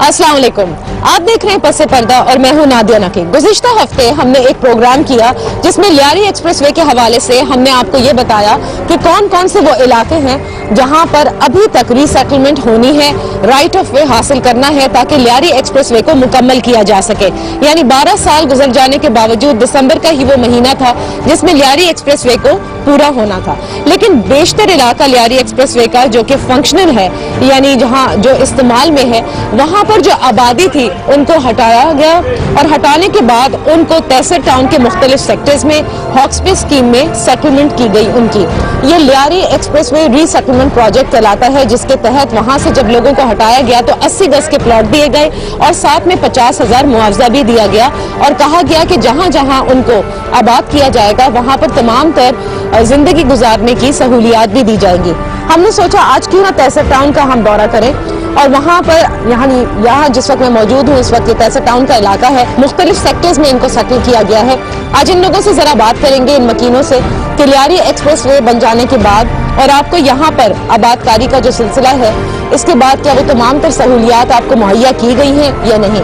अस्सलाम वालेकुम, आप देख रहे हैं पसे पर्दा और मैं हूं नादिया नकी। गुज़िश्ता हफ्ते हमने एक प्रोग्राम किया जिसमें लियारी एक्सप्रेसवे के हवाले से हमने आपको ये बताया कि कौन कौन से वो इलाके हैं जहां पर अभी तक रीसेटलमेंट होनी है, राइट ऑफ वे हासिल करना है ताकि लियारी एक्सप्रेसवे को मुकम्मल किया जा सके। यानी 12 साल गुजर जाने के बावजूद दिसंबर का ही वो महीना था जिसमें लियारी एक्सप्रेसवे को पूरा होना था, लेकिन बेशतर इलाका लियारी एक्सप्रेसवे का जो कि फंक्शनल है, यानी जहां जो इस्तेमाल में है, वहां पर जो आबादी थी उनको हटाया गया और हटाने के बाद उनको तहसील टाउन के मुख्तलिफ सेक्टर्स में हॉक्सपे स्कीम में सेटलमेंट की गई उनकी। ये लियारी एक्सप्रेसवे रीसेटलमेंट प्रोजेक्ट चलाता है जिसके तहत वहां से जब लोगों को हटाया गया तो 80 गज के प्लॉट दिए गए और साथ में 50,000 मुआवजा भी दिया गया और कहा गया कि जहां जहां उनको आबाद किया जाएगा वहां पर तमाम तर जिंदगी गुजारने की सहूलियात भी दी जाएगी। हमने सोचा आज क्यों ना तहसील टाउन का हम दौरा करें और वहाँ पर यहाँ जिस वक्त मैं मौजूद हूँ इस वक्त ये तहसील टाउन का इलाका है, मुख्तलिफ सेक्टर्स में इनको सेटल किया गया है। आज इन लोगों से जरा बात करेंगे, इन मकीनों से, कि लियारी एक्सप्रेसवे बन जाने के बाद और आपको यहाँ पर आबादकारी का जो सिलसिला है इसके बाद क्या वो तमाम तर सहूलियात आपको मुहैया की गई हैं या नहीं।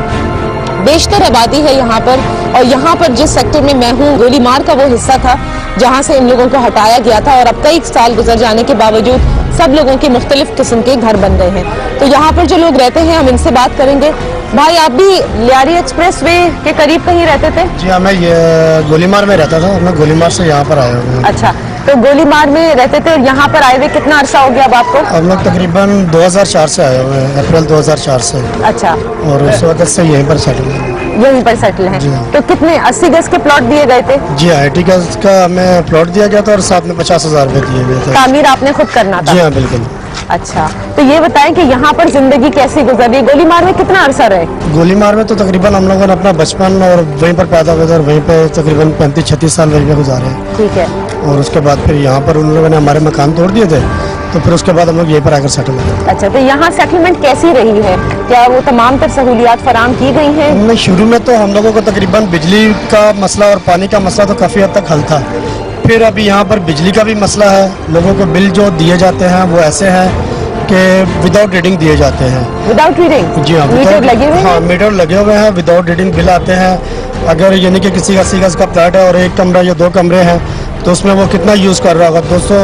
बेशतर आबादी है यहाँ पर और यहाँ पर जिस सेक्टर में मैं हूँ गोलीमार का वो हिस्सा था जहाँ से इन लोगों को हटाया गया था और अब कई साल गुजर जाने के बावजूद सब लोगों के मुख्तलिफ किस्म के घर बन गए हैं। तो यहाँ पर जो लोग रहते हैं हम इनसे बात करेंगे। भाई, आप भी लियारी एक्सप्रेसवे के करीब कहीं रहते थे? जी हाँ, मैं ये गोलीमार में रहता था। मैं गोलीमार से यहाँ पर आया हूँ। अच्छा, तो गोलीमार में रहते थे और यहाँ पर आए हुए कितना अरसा हो गया अब आपको? हम लोग तकरीबन 2004 से आए हुए हैं, अप्रैल 2004 से। अच्छा, और उस वक्त से यहीं पर सेटल है। यहीं पर सेटल हैं। तो कितने 80 गज के प्लॉट दिए गए थे? जी हाँ, 80 गज का हमें प्लॉट दिया गया था और साथ में 50,000 रुपए दिए गए थे। तामीर आपने खुद करना था? जी हाँ, बिल्कुल। अच्छा, तो ये बताएं कि यहाँ पर जिंदगी कैसी गुजरी? गोलीमार में कितना अरसा रहे? गोलीमार में तो तकरीबन हम लोगों ने अपना बचपन और वहीं पर पैदा हुए थे और वहीं पे तकरीबन 35-36 साल वहीं पे गुजारे। ठीक है। और उसके बाद फिर यहाँ पर उन लोगों ने हमारे मकान तोड़ दिए थे, तो फिर उसके बाद हम लोग यहीं पर आकर सेटल हुए। अच्छा, तो यहाँ सेटलमेंट कैसी रही है? क्या वो तमाम तर सहूलियात फराम की गई हैं? नहीं, शुरू में तो हम लोगों को तकरीबन बिजली का मसला और पानी का मसला तो काफ़ी हद तक हल था। फिर अभी यहाँ पर बिजली का भी मसला है। लोगों को बिल जो दिए जाते हैं वो ऐसे हैं कि विदाउट रीडिंग दिए जाते हैं। Without reading? जी हाँ, मीटर लगे हुए हैं? हाँ, मीटर लगे हुए हैं, विदाउट रीडिंग बिल आते हैं। अगर यानी कि किसी 80 गज का प्लाट है और एक कमरा या 2 कमरे हैं तो उसमें वो कितना यूज़ कर रहा होगा, 200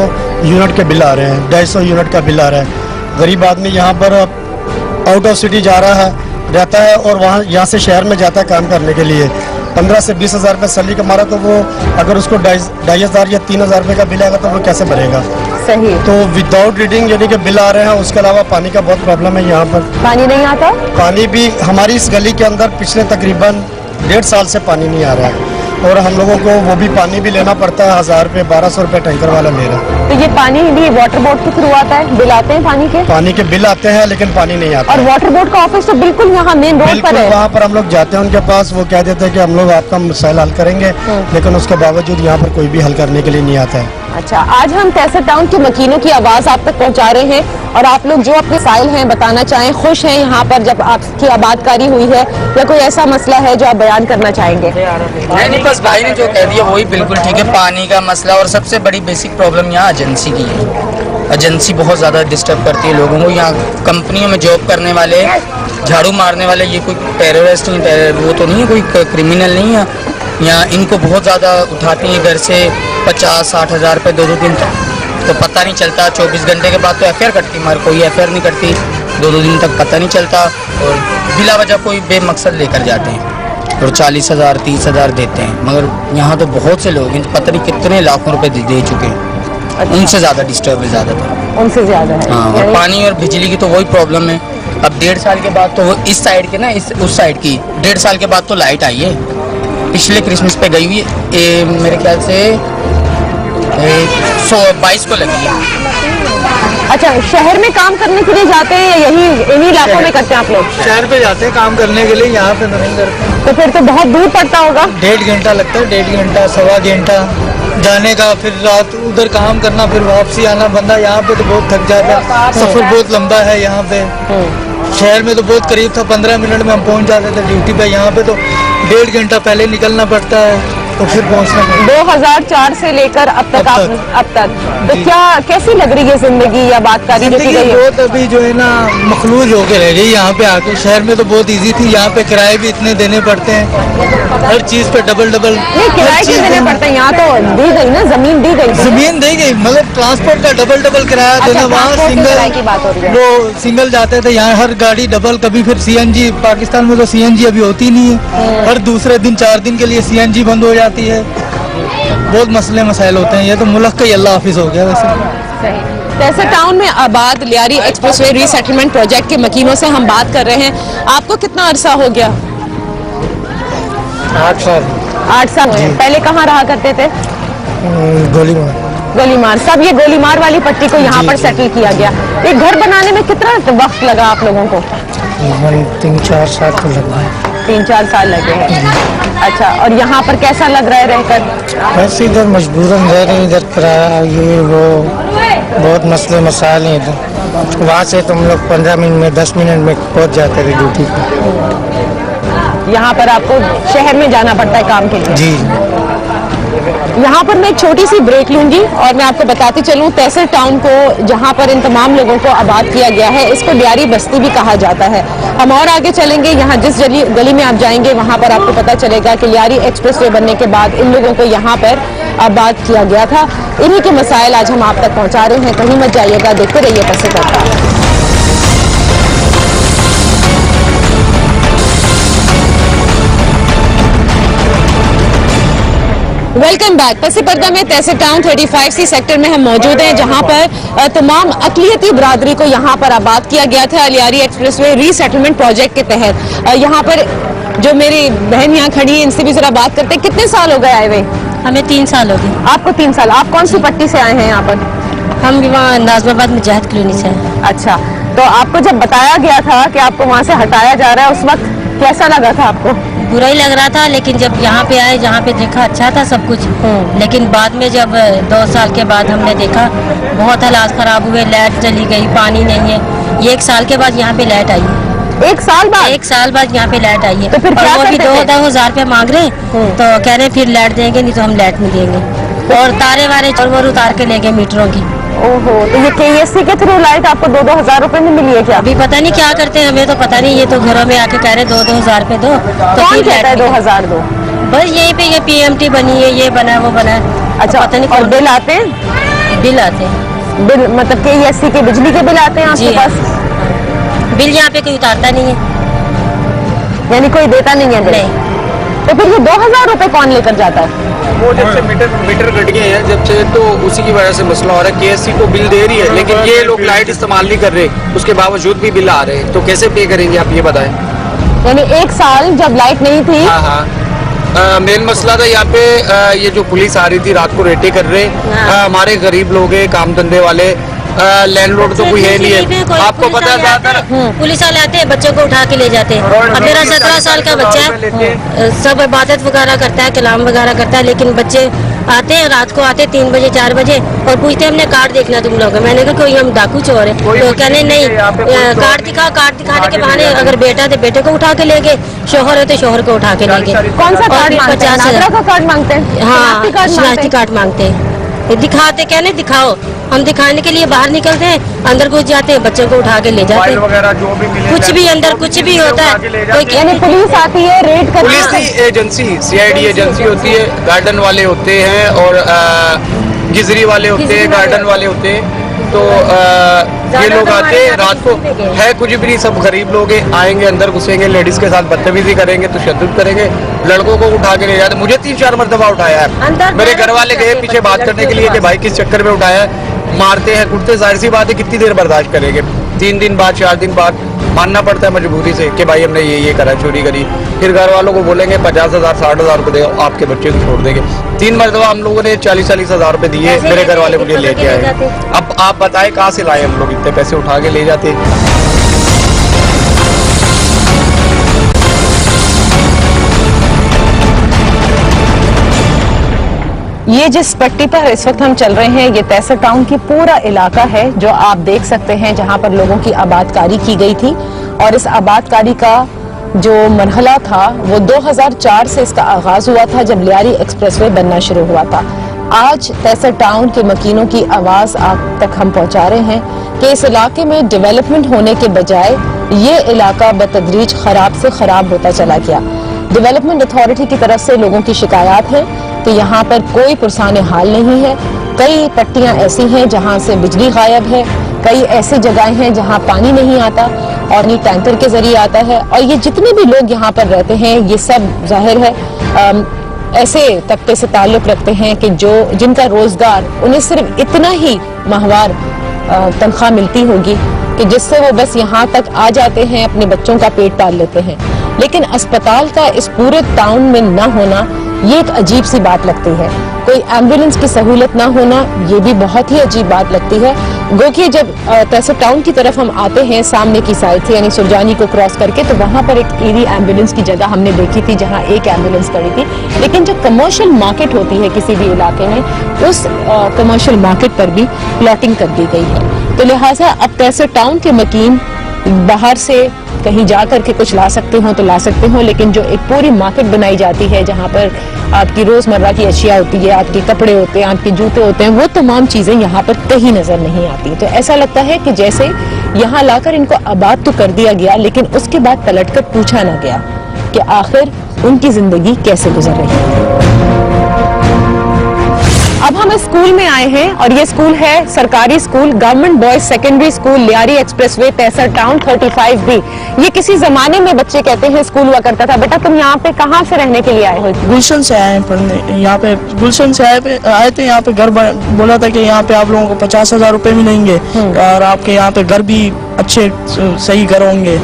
यूनिट के बिल आ रहे हैं, 250 यूनिट का बिल आ रहा है। गरीब आदमी यहाँ पर आउट ऑफ सिटी जा रहा है, रहता है और वहाँ यहाँ से शहर में जाता है काम करने के लिए। 15 से 20,000 रुपये सैलरी कमा रहा, तो वो अगर उसको 2,500 या 3,000 रुपये का बिल आएगा तो वो कैसे भरेगा? सही। तो विदाउट रीडिंग यानी कि बिल आ रहे हैं। उसके अलावा पानी का बहुत प्रॉब्लम है यहाँ पर। पानी नहीं आता? पानी भी हमारी इस गली के अंदर पिछले तकरीबन 1.5 साल से पानी नहीं आ रहा है और हम लोगों को वो भी पानी भी लेना पड़ता है। 1,000 रुपये 1,200 रुपये टैंकर वाला ले रहा है। तो ये पानी भी वाटर बोर्ड के थ्रू आता है? बिल आते हैं पानी के? पानी के बिल आते हैं लेकिन पानी नहीं आता। और वाटर बोर्ड का ऑफिस तो बिल्कुल यहाँ मेन रोड पर है। वहाँ पर हम लोग जाते हैं उनके पास, वो कह देते हैं कि हम लोग आपका मसाइल हल करेंगे, लेकिन उसके बावजूद यहाँ पर कोई भी हल करने के लिए नहीं आता है। अच्छा, आज हम तहसील टाउन के मकीनों की आवाज आप तक पहुंचा रहे हैं और आप लोग जो अपने साइल हैं बताना चाहें, खुश हैं यहाँ पर जब आपकी आबादकारी हुई है या कोई ऐसा मसला है जो आप बयान करना चाहेंगे? नहीं, बस भाई ने जो कह दिया वही बिल्कुल ठीक है। पानी का मसला और सबसे बड़ी बेसिक प्रॉब्लम यहाँ एजेंसी की है। एजेंसी बहुत ज़्यादा डिस्टर्ब करती है लोगों को। यहाँ कंपनियों में जॉब करने वाले, झाड़ू मारने वाले, ये कोई टेररिस्ट नहीं, वो तो नहीं है, कोई क्रिमिनल नहीं है। यहाँ इनको बहुत ज़्यादा उठाती हैं घर से 50-60 हज़ार रुपये 2-2 दिन तक, तो पता नहीं चलता। 24 घंटे के बाद तो FIR करती, मगर कोई FIR नहीं करती। 2-2 दिन तक पता नहीं चलता और बिला वजह कोई बेमकसद लेकर जाते हैं और 40,000 30,000 देते हैं। मगर यहाँ तो बहुत से लोग हैं, पता नहीं कितने लाखों रुपए दे चुके हैं। अच्छा। उनसे ज़्यादा डिस्टर्ब है, ज़्यादातर उनसे ज़्यादा है। हाँ, और पानी और बिजली की तो वही प्रॉब्लम है। अब 1.5 साल के बाद तो वो इस साइड के ना उस साइड की 1.5 साल के बाद तो लाइट आई है। पिछले क्रिसमस पे गई हुई है, मेरे ख्याल से 22 को लगी है। अच्छा, शहर में काम करने के लिए जाते हैं या यही इन्हीं इलाकों में करते हैं आप लोग? शहर पे जाते हैं काम करने के लिए, यहाँ पे नहीं करते। तो फिर तो बहुत दूर पड़ता होगा? 1.5 घंटा लगता है, 1.5 घंटा 1.25 घंटा जाने का, फिर रात उधर काम करना, फिर वापसी आना। बंदा यहाँ पे तो बहुत थक जाता है, सफर बहुत लंबा है यहाँ पे। शहर में तो बहुत करीब था, 15 मिनट में हम पहुँच जाते थे ड्यूटी पे। यहाँ पे तो 1.5 घंटा पहले निकलना पड़ता है, तो फिर पहुंचना पड़ता 2004 से लेकर अब तक तो क्या कैसी लग रही है जिंदगी या बातकारी जो की गई है? बहुत अभी जो है ना मखलूज होकर रह गई यहाँ पे आके। शहर में तो बहुत इजी थी, यहाँ पे किराए भी इतने देने पड़ते हैं, हर चीज पे डबल नहीं किराए क्यों देने पड़ते हैं? यहाँ तो दी गई ना, जमीन दी गई, जमीन दी गई, मतलब ट्रांसपोर्ट का डबल किराया देना। वहाँ किराए की बात हो रही है। वो सिंगल जाते थे, यहाँ हर गाड़ी डबल। कभी फिर सीएनजी, पाकिस्तान में तो सीएनजी अभी होती नहीं है, हर दूसरे दिन 4 दिन के लिए सीएनजी बंद हो जाती है। बहुत मसले मसाइल होते हैं। ये तो मुल्क का ही अल्लाह हाफिज हो गया वैसे। तहसील टाउन में आबाद लियारी एक्सप्रेसवे रीसेटलमेंट प्रोजेक्ट के मकीनों से हम बात कर रहे हैं। आपको कितना अरसा हो गया? 8 साल। 8 साल हुए। पहले कहाँ रहा करते थे? गोलीमार। सब ये गोलीमार वाली पट्टी को यहाँ पर सेटल किया गया। एक घर बनाने में कितना वक्त लगा आप लोगों को? 3-4 साल तो लगा। 3-4 साल लगे हैं। अच्छा, और यहाँ पर कैसा लग रहा है रहकर? वैसे इधर मजबूरन रह रहे हैं, इधर किराया ये वो बहुत मसले मसाइल हैं इधर। वहाँ से तो हम लोग 15 मिनट में 10 मिनट में पहुँच जाते थे ड्यूटी पर। यहाँ पर आपको शहर में जाना पड़ता है काम के लिए? जी। यहाँ पर मैं एक छोटी सी ब्रेक लूंगी और मैं आपको बताती चलूँ, तहसील टाउन को जहाँ पर इन तमाम लोगों को आबाद किया गया है, इसको लियारी बस्ती भी कहा जाता है। हम और आगे चलेंगे, यहाँ जिस गली में आप जाएंगे वहाँ पर आपको पता चलेगा कि लियारी एक्सप्रेसवे बनने के बाद इन लोगों को यहाँ पर आबाद किया गया था। इन्हीं के मसाइल आज हम आप तक पहुँचा रहे हैं। कहीं मत जाइएगा, देखते रहिए तहसील टाउन। Welcome back. पसी पर्दा में तहसील टाउन 35C सेक्टर में हम मौजूद हैं, जहां पर तमाम अकलियती बरादरी को यहां पर आबाद किया गया था लियारी एक्सप्रेसवे रीसेटलमेंट प्रोजेक्ट के तहत। यहां पर जो मेरी बहन यहाँ खड़ी है, इनसे भी जरा बात करते हैं। कितने साल हो गए आए हुए? हमें 3 साल हो गए। आपको 3 साल। आप कौन सी पट्टी से आए हैं यहाँ पर? हम वहाँ नाजमाबाद मुजाहिद कॉलोनी से हैं। अच्छा, तो आपको जब बताया गया था कि आपको वहाँ से हटाया जा रहा है, उस वक्त कैसा लगा था आपको? बुरा ही लग रहा था, लेकिन जब यहाँ पे आए, जहाँ पे देखा अच्छा था सब कुछ। लेकिन बाद में जब 2 साल के बाद हमने देखा बहुत हालात खराब हुए, लाइट चली गई, पानी नहीं है। ये 1 साल के बाद यहाँ पे लाइट आई है। 1 साल बाद? 1 साल बाद यहाँ पे लाइट आई है। तो फिर क्या वो भी करते थे? 2,000 रुपये मांग रहे हैं, तो कह रहे हैं फिर लाइट देंगे, नहीं तो हम लाइट नहीं देंगे। और तारे वारे चोर उतार के ले गए मीटरों की। ओहो, तो ये KESC के थ्रू लाइट आपको 2-2 हजार रुपए में मिली है क्या? अभी पता नहीं क्या करते हैं, हमें तो पता नहीं। ये तो घरों में आके कह रहे 2-2 हजार रुपए दो, तो कौन कहता है 2000 दो? बस यहीं पे ये PMT बनी है, ये बना है, वो बना है। अच्छा, पता नहीं और कौन बिल आते हैं? बिल आते हैं। बिल मतलब KESC के बिजली के बिल आते हैं आपके जी पास? बिल यहाँ पे कोई उतारता नहीं है, यानी कोई देता नहीं है बिल? नहीं। तो फिर ये 2000 रुपए कौन लेकर जाता है? वो जब से मीटर कट गए हैं जब से, तो उसी की वजह से मसला हो रहा है। KESC को बिल दे रही है, लेकिन ये लोग लाइट इस्तेमाल नहीं कर रहे, उसके बावजूद भी बिल आ रहे हैं। तो कैसे पे करेंगे आप ये बताएं? यानी 1 साल जब लाइट नहीं थी? हाँ, मेन मसला था यहाँ पे ये जो पुलिस आ रही थी रात को रेटे कर रहे। हमारे गरीब लोग हैं, काम धंधे वाले, लैंडलॉर्ड तो कोई है नहीं है। आपको पता है ज्यादातर पुलिस वाले आते हैं, बच्चों को उठा के ले जाते हैं। अब मेरा 17 साल का बच्चा है, सब इबादत वगैरह करता है, कलाम वगैरह करता है, लेकिन बच्चे आते हैं रात को, आते 3 बजे 4 बजे और पूछते हैं हमने कार्ड देखना तुम लोग। मैंने कहा कोई हम डाकू चोर है, तो कहने नहीं कार्ड दिखाओ। कार्ड दिखाने के बहाने अगर बेटा तो बेटे को उठा के ले गए, शोहर है तो शोहर को उठा के ले गए। कौन सा कार्ड मांगते हैं? 50,000 का कार्ड मांगते हैं? हाँ, शनाख्ती कार्ड मांगते हैं। दिखाते कहने दिखाओ, हम दिखाने के लिए बाहर निकलते हैं, अंदर घुस जाते हैं, बच्चों को उठा के ले जाते हैं। वगैरह जो भी मिले, कुछ भी अंदर कुछ भी होता है, कोई यानी पुलिस आती है रेड करती पुलिस की एजेंसी CID एजेंसी होती है, गार्डन वाले होते हैं और गिजरी वाले होते हैं, गार्डन वाले होते हैं। तो ये लोग आते हैं रात को, है कुछ भी नहीं, सब गरीब लोग हैं, आएंगे अंदर घुसेंगे, लेडीज के साथ बदतमीजी करेंगे, तो तशद्दुद करेंगे, लड़कों को उठा के ले जाते। मुझे 3-4 मरतबा उठाया है। मेरे घर वाले गए पीछे बात करने के लिए कि भाई किस चक्कर में उठाया है, मारते हैं कुटते, जाहिर सी बात है कितनी देर बर्दाश्त करेंगे। 3 दिन बाद 4 दिन बाद मानना पड़ता है मजबूरी से कि भाई हमने ये करा, चोरी करी। फिर घर वालों को बोलेंगे 50,000 60,000 को दे, आपके बच्चे को छोड़ देंगे। 3 मरतबा हम लोगों ने 40-40 हजार रुपए दिए, मेरे घर वाले मुझे लेके आए। अब आप बताएं कहाँ से लाए हम लोग इतने पैसे उठा के ले जाते। ये जिस पट्टी पर इस वक्त हम चल रहे हैं, ये तहसील टाउन की पूरा इलाका है जो आप देख सकते हैं, जहां पर लोगों की आबादकारी की गई थी। और इस आबादकारी का जो मरहला था वो 2004 से इसका आगाज हुआ था, जब लियारी एक्सप्रेसवे बनना शुरू हुआ था। आज तहसील टाउन के मकीनों की आवाज आप तक हम पहुंचा रहे हैं कि इस इलाके में डेवलपमेंट होने के बजाय ये इलाका बतदरीज खराब से खराब होता चला गया। डेवलपमेंट अथॉरिटी की तरफ से लोगों की शिकायत है कि यहाँ पर कोई पुरसान हाल नहीं है। कई पट्टियां ऐसी हैं जहाँ से बिजली गायब है, कई ऐसी जगहें हैं जहाँ पानी नहीं आता और ये टैंकर के जरिए आता है। और ये जितने भी लोग यहाँ पर रहते हैं ये सब जाहिर है ऐसे तबके से ताल्लुक रखते हैं कि जिनका रोजगार उन्हें सिर्फ इतना ही माहवार तनख्वाह मिलती होगी कि जिससे वो बस यहाँ तक आ जाते हैं, अपने बच्चों का पेट पाल लेते हैं। लेकिन अस्पताल का इस पूरे टाउन में न होना ये एक अजीब सी बात लगती है। कोई एम्बुलेंस की सहूलत ना होना ये भी बहुत ही अजीब बात लगती है। गो कि जब तहसील टाउन की तरफ हम आते हैं सामने की साइड से यानी सुरजानी को क्रॉस करके, तो वहां पर एक ईरी एम्बुलेंस की जगह हमने देखी थी जहां एक एम्बुलेंस खड़ी थी। लेकिन जो कमर्शियल मार्केट होती है किसी भी इलाके में, उस कमर्शियल मार्केट पर भी प्लॉटिंग कर दी गई है। तो लिहाजा अब तहसील टाउन के मकीन बाहर से कहीं जा करके कुछ ला सकते हो तो ला सकते हो, लेकिन जो एक पूरी मार्केट बनाई जाती है जहाँ पर आपकी रोजमर्रा की अशिया होती है, आपके कपड़े होते हैं, आपके जूते होते हैं, वो तमाम चीजें यहाँ पर कहीं नजर नहीं आती। तो ऐसा लगता है कि जैसे यहाँ लाकर इनको आबाद तो कर दिया गया, लेकिन उसके बाद पलटकर पूछा ना गया कि आखिर उनकी जिंदगी कैसे गुजर रही है। अब हम इस स्कूल में आए हैं और ये स्कूल है सरकारी school government boys secondary school Lyari expressway तहसील टाउन 35B। ये किसी जमाने में बच्चे कहते हैं स्कूल हुआ करता था। बेटा तुम यहाँ पे कहाँ से रहने के लिए आए हो? गुलशन से आए हैं पढ़ने। यहाँ पे गुलशन से आए थे। यहाँ पे घर बोला था कि यहाँ पे आप लोगों को 50,000 रुपए मिलेंगे और आपके यहाँ पे घर भी अच्छे सही घर होंगे,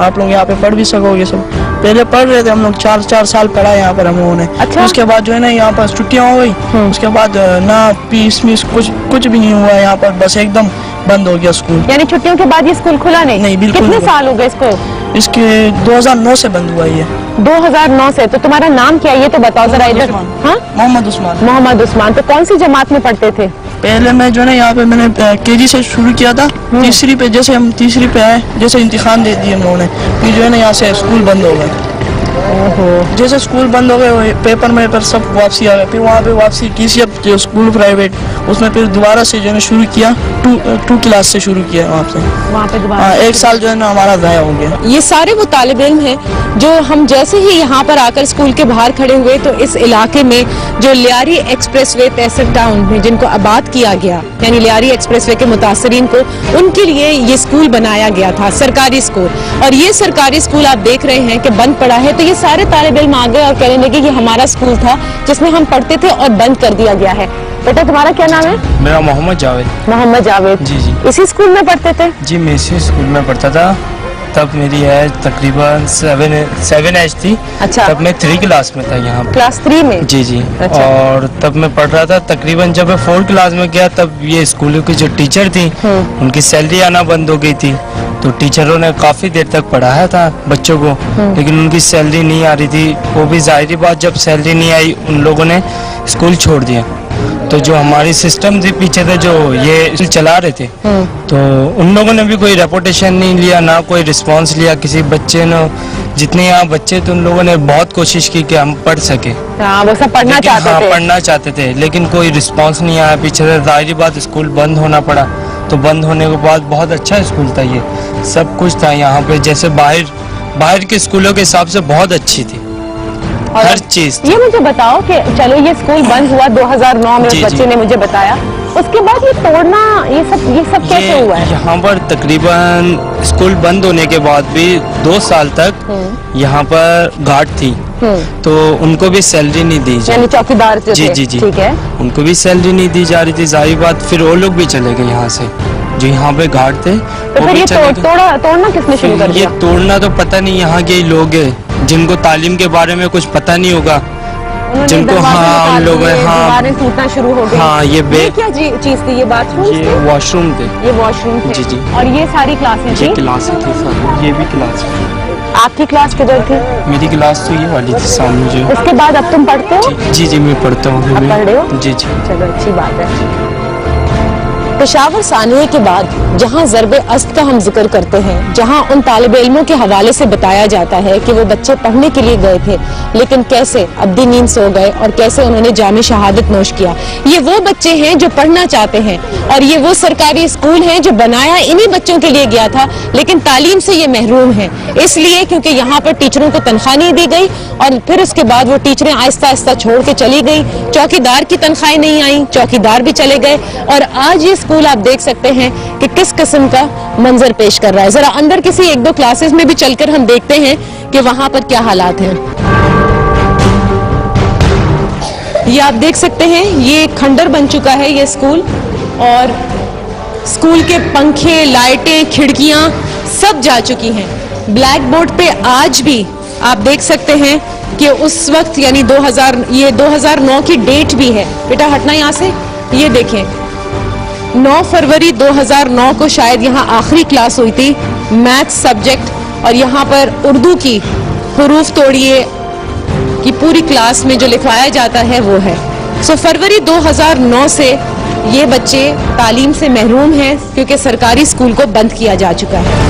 आप लोग यहाँ पे पढ़ भी सकोगे। सब पहले पढ़ रहे थे हम लोग, 4 साल पढ़ा यहाँ पर हम लोगों ने। अच्छा? उसके बाद जो है ना यहाँ पर छुट्टियाँ हो गई, उसके बाद ना फीस कुछ भी नहीं हुआ यहाँ पर, बस एकदम बंद हो गया स्कूल। यानी छुट्टियों के बाद ये स्कूल खुला नहीं? नहीं, बिल्कुल। कितने साल हो गए इसको? इसके 2009 से बंद हुआ ये। 2009 से। तो तुम्हारा नाम क्या है ये तो बताओ जरा इधर। हाँ, मोहम्मद उस्मान। मोहम्मद उस्मान। तो कौन सी जमात में पढ़ते थे? पहले मैं जो है ना यहाँ पे मैंने केजी से शुरू किया था। तीसरी पे जैसे हम तीसरी पे आए, जैसे इम्तिहान दे दिए हम लोगों ने, फिर जो है ना यहाँ से स्कूल बंद हो गए। जैसे स्कूल बंद हो गए पेपर में पर सब वापसी आ गए। फिर वहाँ पे वापसी की जो स्कूल प्राइवेट, उसमें फिर दोबारा से जो है शुरू किया, टू क्लास से शुरू किया वहाँ पे दोबारा। 1 साल जो है ना हमारा ज़ाया हो गया। ये सारे वो तालिब इल्म हैं जो हम जैसे ही यहाँ पर आकर स्कूल के बाहर खड़े हुए तो इस इलाके में जो लियारी एक्सप्रेसवे तहसील टाउन में जिनको आबाद किया गया, यानी लियारी एक्सप्रेसवे के मुतासरीन को, उनके लिए ये स्कूल बनाया गया था, सरकारी स्कूल। और ये सरकारी स्कूल आप देख रहे हैं कि बंद पड़ा है। तो ये सारे तालिब इल्म आ गए और कहने लगे कि हमारा स्कूल था जिसमें हम पढ़ते थे और बंद कर दिया गया है। बेटा तुम्हारा क्या नाम है? मेरा मोहम्मद जावेद। मोहम्मद जावेद। जी जी। इसी स्कूल में पढ़ते थे? जी मैं इसी स्कूल में पढ़ता था। तब मेरी एज तकरीबन 7 एज थी। अच्छा। तब मैं 3 क्लास में था यहाँ। क्लास 3 में? जी जी। अच्छा। और तब मैं पढ़ रहा था। तकरीबन जब मैं 4 क्लास में गया तब ये स्कूल की जो टीचर थी उनकी सैलरी आना बंद हो गई थी। तो टीचरों ने काफ़ी देर तक पढ़ाया था बच्चों को, लेकिन उनकी सैलरी नहीं आ रही थी। वो भी जाहिर बात, जब सैलरी नहीं आई उन लोगों ने स्कूल छोड़ दिया। तो जो हमारी सिस्टम थी पीछे थे जो ये चला रहे थे, तो उन लोगों ने भी कोई रेपुटेशन नहीं लिया, ना कोई रिस्पांस लिया किसी बच्चे ने। जितने यहाँ बच्चे थे उन लोगों ने बहुत कोशिश की कि हम पढ़ सके। वो सब पढ़ना चाहते थे। पढ़ना चाहते थे, लेकिन कोई रिस्पांस नहीं आया पीछे से। जाहिर बात स्कूल बंद होना पड़ा। तो बंद होने के बाद बहुत अच्छा स्कूल था, ये सब कुछ था यहाँ पे, जैसे बाहर के स्कूलों के हिसाब से बहुत अच्छी थी हर चीज। ये मुझे बताओ कि चलो ये स्कूल बंद हुआ 2009 में, उस बच्चे ने मुझे बताया, उसके बाद ये तोड़ना ये सब कैसे हुआ है? यहाँ पर तकरीबन स्कूल बंद होने के बाद भी 2 साल तक यहाँ पर गार्ड थी, तो उनको भी सैलरी नहीं दी जा रही। चौकीदार जो जी जी जी, ठीक है, उनको भी सैलरी नहीं दी जा रही थी। जाहिर बात फिर वो लोग भी चले गए यहाँ से, जो यहाँ पे गार्ड थे। तो फिर ये तोड़ना किसने शुरू कर दिया? ये तोड़ना तो पता नहीं, यहाँ के लोग हैं जिनको तालीम के बारे में कुछ पता नहीं होगा, जिनको हाँ उन लोग टूटना शुरू हो गई। हाँ ये क्या चीज थी? ये बाथरूम? ये वॉशरूम थे। ये वॉशरूम थे। जी जी। और ये सारी क्लासें थी? क्लासें थी सारी। ये भी क्लास है। आपकी क्लास किधर थी? मेरी क्लास तो ये वाली थी सामने जो। उसके बाद अब तुम पढ़ते हो? जी जी मैं पढ़ता हूँ। पढ़ रहे हो? जी जी। चलो अच्छी बात है। पेशावर सानवी के बाद जहां ज़रबे अस्त का हम जिक्र करते हैं, जहां उन तालिब इल्मों के हवाले से बताया जाता है कि वो बच्चे पढ़ने के लिए गए थे लेकिन कैसे अब्दी नींद सो गए और कैसे उन्होंने जामे शहादत नोश किया। ये वो बच्चे हैं जो पढ़ना चाहते हैं और ये वो सरकारी स्कूल हैं जो बनाया इन्हीं बच्चों के लिए गया था, लेकिन तालीम से ये महरूम है इसलिए क्योंकि यहाँ पर टीचरों को तनख्वाह नहीं दी गई और फिर उसके बाद वो टीचरें आहिस्ता आहिस्ता छोड़ के चली गई। चौकीदार की तनख्वाहें नहीं आई, चौकीदार भी चले गए और आज ये स्कूल आप देख सकते हैं कि किस किस्म का मंजर पेश कर रहा है। जरा अंदर किसी एक दो क्लासेस में भी चलकर हम देखते हैं कि वहां पर क्या हालात हैं। ये आप देख सकते हैं, ये खंडर बन चुका है ये स्कूल और स्कूल के पंखे, लाइटें, खिड़कियां सब जा चुकी हैं। ब्लैक बोर्ड पे आज भी आप देख सकते हैं कि उस वक्त यानी 2009 की डेट भी है। बेटा हटना यहाँ से, ये देखें 9 फरवरी 2009 को शायद यहाँ आखिरी क्लास हुई थी मैथ्स सब्जेक्ट और यहाँ पर उर्दू की हुरूफ तोड़िए की पूरी क्लास में जो लिखवाया जाता है वो है। फरवरी 2009 से ये बच्चे तालीम से महरूम हैं क्योंकि सरकारी स्कूल को बंद किया जा चुका है।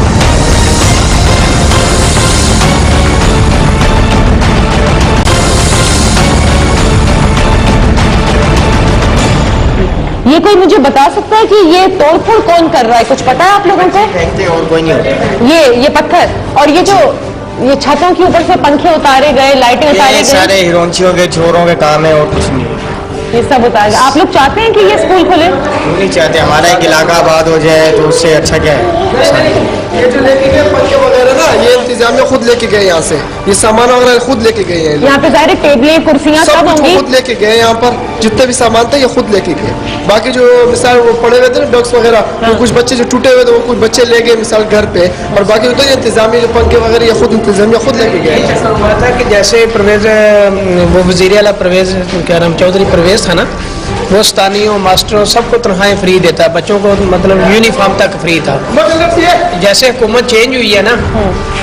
ये कोई मुझे बता सकता है कि ये तोड़फोड़ कौन कर रहा है, कुछ पता है आप लोगों को? और कोई नहीं होता। ये पत्थर और ये जो ये छतों के ऊपर से पंखे उतारे गए, लाइटें उतारी गई, सारे हिरोंचियों के छोरों के काम है और कुछ नहीं। ये सब उतार गए। आप लोग चाहते हैं कि ये स्कूल खुले? नहीं चाहते, हमारा एक इलाका आबाद हो जाए तो उससे अच्छा क्या है। ये जो लेके गए पंखे वगैरह ना, ये इंतजामिया खुद लेके गए यहाँ से, ये सामान वगैरह खुद लेके गए हैं। यहाँ पे सारे टेबलें कुर्सियाँ सब होंगी, खुद लेके गए। यहाँ पर जितने भी सामान थे ये खुद लेके गए। बाकी जो मिसाल वो पड़े हुए थे ना डॉक्स वगैरह, हाँ। कुछ बच्चे जो टूटे हुए थे वो कुछ बच्चे ले गए मिसाल घर पे, और बाकी तो इंतजामिया जो पंखे वगैरह ये खुद इंतजामिया खुद लेके गए। ऐसा हुआ था कि जैसे परवेज वो वज़ीर आला परवेज क्या नाम चौधरी परवेज था ना, वो स्थानीय मास्टरों सबको तनख्वाहें फ्री देता है, बच्चों को मतलब यूनिफॉर्म तक फ्री था। जैसे हुकूमत चेंज हुई है ना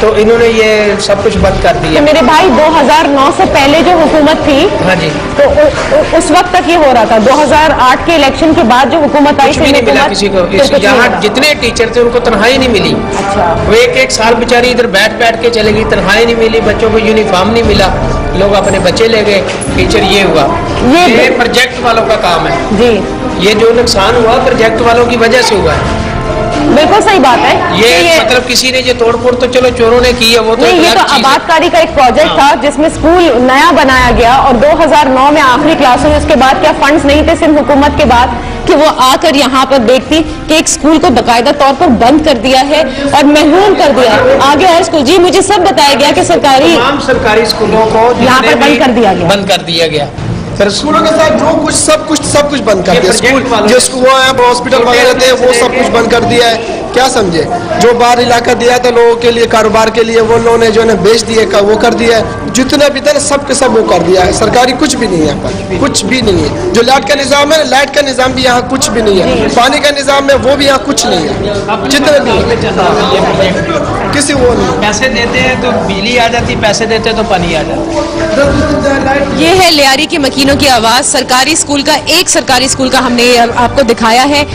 तो इन्होंने ये सब कुछ बंद कर दिया। तो मेरे भाई 2009 से पहले जो हुकूमत थी, हाँ जी, तो उस वक्त तक ये हो रहा था। 2008 के इलेक्शन के बाद जो हुकूमत आई नहीं मिला किसी को। यहाँ जितने टीचर थे उनको तनख्वाही नहीं मिली। अच्छा। वो एक साल बेचारी इधर बैठ के चलेगी, तनख्वाही नहीं मिली, बच्चों को यूनिफॉर्म नहीं मिला, लोग अपने बच्चे ले गए, टीचर ये हुआ। ये प्रोजेक्ट वालों का काम है जी। ये जो नुकसान हुआ प्रोजेक्ट वालों की वजह से हुआ है। बिल्कुल सही बात है। ये मतलब किसी ने ये तोड़फोड़ तो चलो चोरों ने की है, वो तो नहीं, ये तो आबादकारी का एक प्रोजेक्ट था जिसमें स्कूल नया बनाया गया और 2009 में आखिरी क्लास हुई। उसके बाद क्या फंड्स नहीं थे सिंध हुकूमत के बाद कि वो आकर यहाँ पर देखती कि एक स्कूल को बाकायदा तौर पर बंद कर दिया है और महरूम कर दिया है। आगे है स्कूल जी, मुझे सब बताया गया कि तमाम सरकारी स्कूलों को यहाँ पर बंद कर दिया गया, बंद कर दिया गया। फिर स्कूलों के साथ जो कुछ सब कुछ बंद कर दिया। स्कूल जो स्कूल हॉस्पिटल वगैरह थे वो सब कुछ बंद कर दिया है। क्या समझे, जो बाहर इलाका दिया था लोगों के लिए कारोबार के लिए, वो लोगों ने जो है बेच दिए का वो कर दिया है। जितना भी था सब के सब वो कर दिया है। सरकारी कुछ भी नहीं है यहाँ पर, कुछ भी नहीं है। जो लाइट का निज़ाम है, लाइट का निज़ाम भी यहाँ कुछ भी नहीं है। पानी का निज़ाम है वो भी यहाँ कुछ नहीं है। जितने भी किसी वो नहीं। पैसे देते हैं तो बिजली आ जाती, पैसे देते हैं तो पानी आ जाता। ये है लियारी के मकीनों की आवाज़। सरकारी स्कूल का एक सरकारी स्कूल का हमने आपको दिखाया है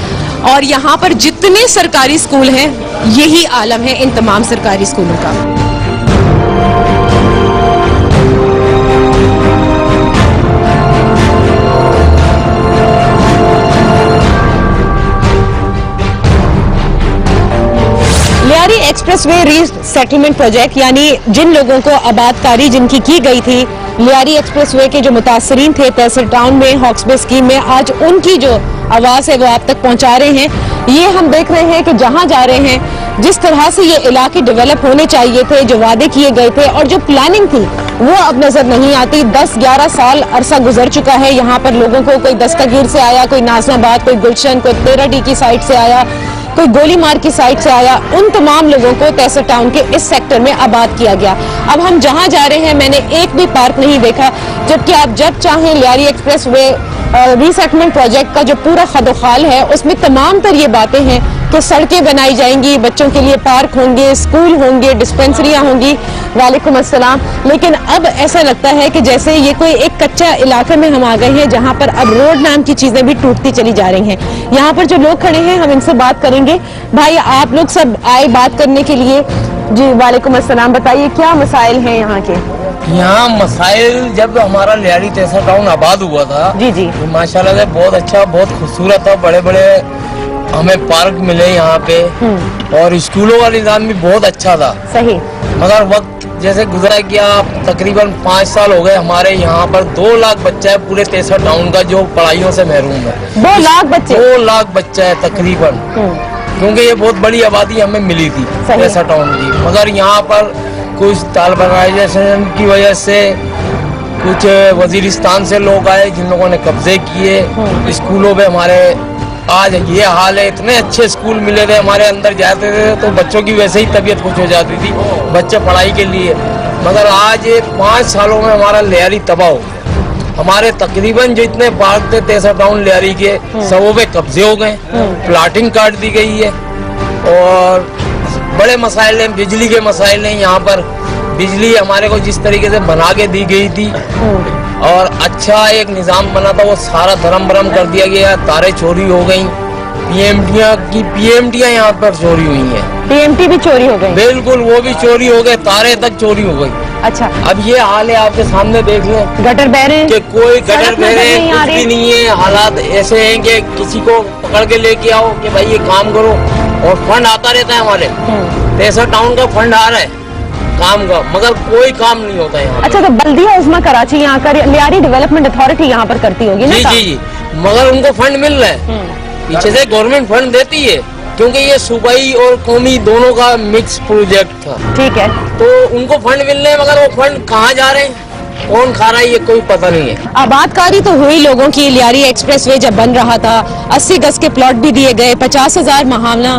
और यहाँ पर जितने सरकारी स्कूल हैं यही आलम है इन तमाम सरकारी स्कूलों का। लियारी एक्सप्रेसवे रीसेटलमेंट प्रोजेक्ट यानी जिन लोगों को आबादकारी जिनकी की गई थी लियारी एक्सप्रेसवे के जो मुतासरीन थे तहसील टाउन में हॉक्सबे स्कीम में, आज उनकी जो आवाज़ है वो आप तक पहुंचा रहे हैं। ये हम देख रहे हैं कि जहां जा रहे हैं जिस तरह से ये इलाके डेवलप होने चाहिए थे, जो वादे किए गए थे और जो प्लानिंग थी वो अब नजर नहीं आती। 10-11 साल अरसा गुजर चुका है। यहाँ पर लोगों को कोई दस्तगीर से आया, कोई नाजनाबाद, कोई गुलशन, कोई तेराडी की साइड से आया, कोई गोलीमार की साइड से आया। उन तमाम लोगों को तहसील टाउन के इस सेक्टर में आबाद किया गया। अब हम जहां जा रहे हैं मैंने एक भी पार्क नहीं देखा, जबकि आप जब चाहें Lyari express way resettlement project का जो पूरा खदोखाल है उसमें तमाम तर ये बातें हैं कि सड़कें बनाई जाएंगी, बच्चों के लिए पार्क होंगे, स्कूल होंगे, डिस्पेंसरियां होंगी। वालेकुम अस्सलाम। लेकिन अब ऐसा लगता है कि जैसे ये कोई एक कच्चा इलाके में हम आ गए हैं जहां पर अब रोड नाम की चीजें भी टूटती चली जा रही हैं। यहाँ पर जो लोग खड़े हैं हम इनसे बात करेंगे। भाई आप लोग सब आए बात करने के लिए। जी वालेकुम अस्सलाम। बताइए क्या मसाइल हैं यहाँ के? यहाँ मसाइल, जब हमारा लियारी तेसर टाउन आबाद हुआ था जी जी, तो माशाल्लाह से बहुत अच्छा, बहुत खूबसूरत था। बड़े बड़े हमें पार्क मिले यहाँ पे और स्कूलों का निज़ाम भी बहुत अच्छा था। सही। मगर वक्त जैसे गुजरा गया, तकरीबन 5 साल हो गए, हमारे यहाँ पर 2 लाख बच्चा है पूरे तेसर टाउन का जो पढ़ाइयों से महरूम है। 2 लाख बच्चे? 2 लाख बच्चा है तकरीबन, क्योंकि ये बहुत बड़ी आबादी हमें मिली थी तेसर टाउन की। मगर यहाँ पर कुछ तालिबानाइजेशन की वजह से कुछ वजीरिस्तान से लोग आए जिन लोगों ने कब्जे किए स्कूलों पे। हमारे आज ये हाल है, इतने अच्छे स्कूल मिले थे, हमारे अंदर जाते थे तो बच्चों की वैसे ही तबीयत कुछ हो जाती थी बच्चे पढ़ाई के लिए। मगर आज ये 5 सालों में हमारा लियारी तबाह हो गया। हमारे तकरीबन जो इतने पार्क थे तेसर टाउन लियारी के, सबों पे कब्जे हो गए, प्लाटिंग काट दी गई है और बड़े मसाइल हैं, बिजली के मसाइल हैं। यहाँ पर बिजली हमारे को जिस तरीके से बना के दी गई थी और अच्छा एक निज़ाम बना था वो सारा धर्म भरम कर दिया गया। तारे चोरी हो गई, पीएमटियां यहाँ पर चोरी हुई हैं। पीएमटी भी चोरी हो गई? बिल्कुल, वो भी चोरी हो गए, तारे तक चोरी हो गई। अच्छा, अब ये हाल है, आपके सामने देख लें। गटर बह रहे हैं कि कोई गटर बह रहे हैं, कुछ भी नहीं है। हालात ऐसे हैं कि किसी को पकड़ के लेके आओ कि भाई ये काम करो, और फंड आता रहता है हमारे तेसर टाउन का, फंड आ रहा है काम का, मगर कोई काम नहीं होता है। अच्छा, तो बल्दिया उस्मा कराची यहाँ का लियारी डेवलपमेंट अथॉरिटी यहाँ पर करती होगी ना? जी जी जी, मगर उनको फंड मिल रहा है, पीछे से गवर्नमेंट फंड देती है, क्योंकि ये सूबाई और कौमी दोनों का मिक्स प्रोजेक्ट था। ठीक है, तो उनको फंड मिल रहे हैं, मगर वो फंड कहाँ जा रहे हैं, कौन खा रहा है, ये कोई पता नहीं है। आबादकारी तो हुई लोगों की। लियारी एक्सप्रेसवे जब बन रहा था 80 गज के प्लॉट भी दिए गए, 50,000 महावना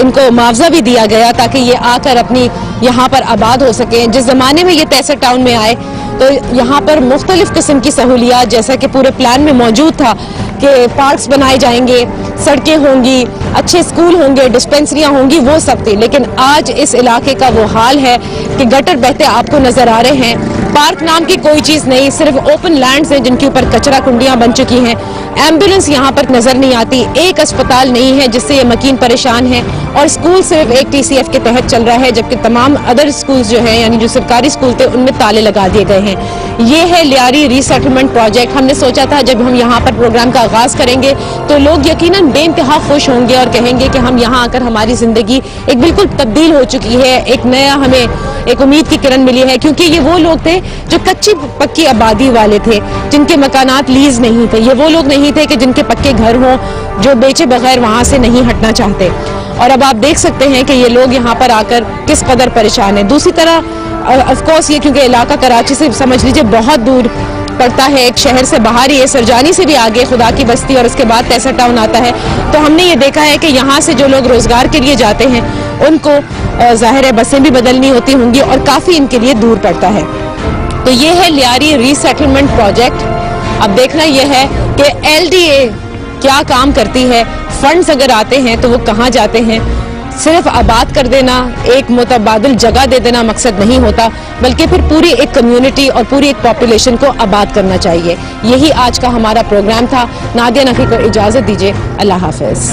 इनको मुआवजा भी दिया गया ताकि ये आकर अपनी यहाँ पर आबाद हो सके। जिस जमाने में ये तेसर टाउन में आए तो यहाँ पर मुख्तलिफ किस्म की सहूलियात जैसा कि पूरे प्लान में मौजूद था कि पार्क्स बनाए जाएंगे, सड़कें होंगी, अच्छे स्कूल होंगे, डिस्पेंसरियां होंगी, वो सब थी। लेकिन आज इस इलाके का वो हाल है कि गटर बहते आपको नजर आ रहे हैं। पार्क नाम की कोई चीज नहीं, सिर्फ ओपन लैंड्स हैं जिनके ऊपर कचरा कुंडियां बन चुकी हैं। एम्बुलेंस यहाँ पर नजर नहीं आती, एक अस्पताल नहीं है जिससे ये मकीन परेशान है, और स्कूल सिर्फ एक TCF के तहत चल रहा है, जबकि तमाम अदर स्कूल्स जो हैं यानी जो सरकारी स्कूल थे उनमें ताले लगा दिए गए हैं। ये है लियारी रीसेटलमेंट प्रोजेक्ट। हमने सोचा था जब हम यहाँ पर प्रोग्राम का आगाज करेंगे तो लोग यकीनन बेइंतहा खुश होंगे और कहेंगे कि हम यहाँ आकर हमारी जिंदगी एक बिल्कुल तब्दील हो चुकी है, एक नया हमें एक उम्मीद की किरण मिली है। क्योंकि ये वो लोग थे जो कच्ची पक्की आबादी वाले थे, जिनके मकानात लीज नहीं थे। ये वो लोग नहीं थे कि जिनके पक्के घर हों, जो बेचे बगैर वहां से नहीं हटना चाहते। और अब आप देख सकते हैं कि ये लोग यहाँ पर आकर किस कदर परेशान है। दूसरी तरह ऑफ कोर्स ये क्योंकि इलाका कराची से समझ लीजिए बहुत दूर पड़ता है, एक शहर से बाहर ही है, सरजानी से भी आगे खुदा की बस्ती और उसके बाद तेसर टाउन आता है। तो हमने ये देखा है कि यहाँ से जो लोग रोजगार के लिए जाते हैं उनको जाहिर है बसें भी बदलनी होती होंगी और काफी इनके लिए दूर पड़ता है। तो ये है लियारी रीसेटलमेंट प्रोजेक्ट। अब देखना यह है कि LDA क्या काम करती है, फंड्स अगर आते हैं तो वो कहाँ जाते हैं। सिर्फ आबाद कर देना, एक मुतबादिल जगह दे देना मकसद नहीं होता, बल्कि फिर पूरी एक कम्युनिटी और पूरी एक पॉपुलेशन को आबाद करना चाहिए। यही आज का हमारा प्रोग्राम था। नादिया नकी को इजाजत दीजिए, अल्लाह हाफिज।